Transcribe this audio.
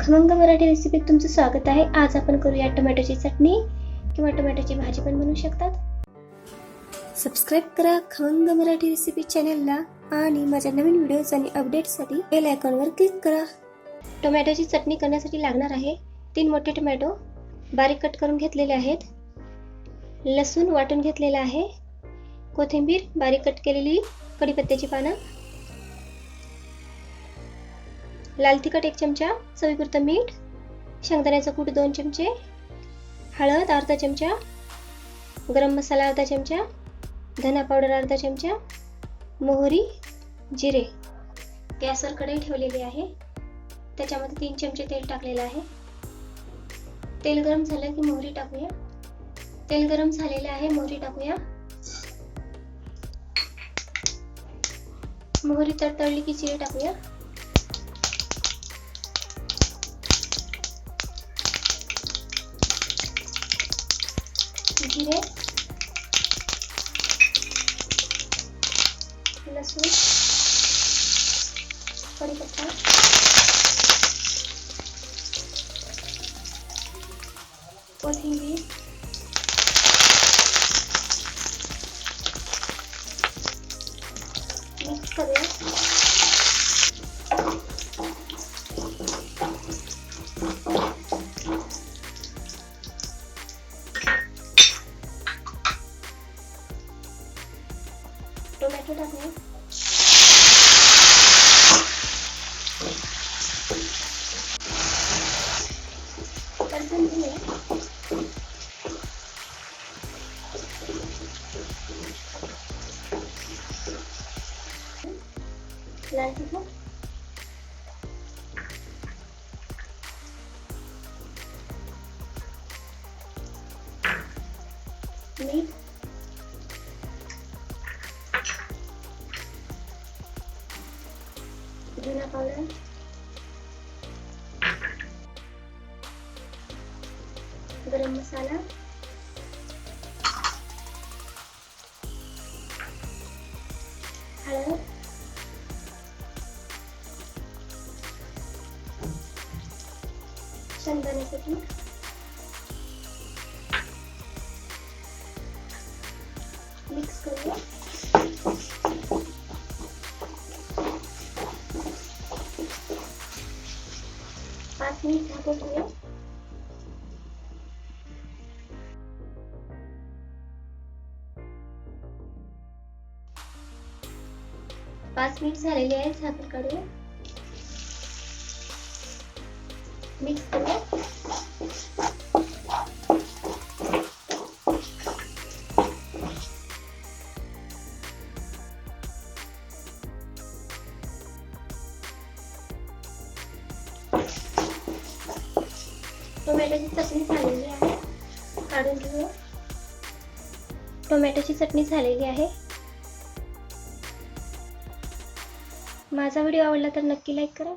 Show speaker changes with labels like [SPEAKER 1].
[SPEAKER 1] खमंग मराठी रेसिपीत तुमचं स्वागत आहे। आज आपण करूया टोमॅटोची चटणी किंवा टोमॅटोची भाजी पण बनवू शकतात। सबस्क्राइब करा खमंग मराठी रेसिपी चॅनलला आणि माझ्या नवीन व्हिडिओज आणि अपडेट्ससाठी बेल आयकॉनवर क्लिक करा। टोमॅटोची चटणी करण्यासाठी लागणार आहे 3 मोठे टोमॅटो बारीक कट करून घेतलेले आहेत, लसूण वाटून घेतलेला आहे, कोथिंबीर बारीक कट केलेली, कढीपत्त्याची पानं, लाल तिखट 1 चमचा, चवीपुरतं मीठ, शेंगदाण्याचं कूट 2 चमचे, हळद अर्धा चमचा, गरम मसाला अर्धा चमचा, धना पावडर अर्धा चमचा, मोहरी, जिरे। गॅसवर कढई ठेवलेली आहे, त्याच्यामध्ये 3 चमचे तेल टाकलेलं आहे। तेल गरम झालं की मोहरी टाकूया। तेल गरम झालेले आहे, मोहरी टाकूया। मोहरी तडतडली की जिरे टाकूया। जिरे, लसूण, कढीपत्ता, कोथिंबीर, मिक्स करूया। टोमॅटो टाकूया। परतून घेऊया। लाल तिखट, मीठ, धना पावडर, गरम मसाला, हळद, शेंगदाण्याचं कूट, मिक्स करूया। 5 मिनिट झाकून ठेवूया। 5 मिनिट झालेले आहेत, झाकण काढूया। मिक्स करूया। टोमॅटोची चटणी झालेली आहे, काढून घेऊया। टोमॅटोची चटणी झालेली आहे। माझा व्हिडिओ आवडला तर नक्की लाईक करा।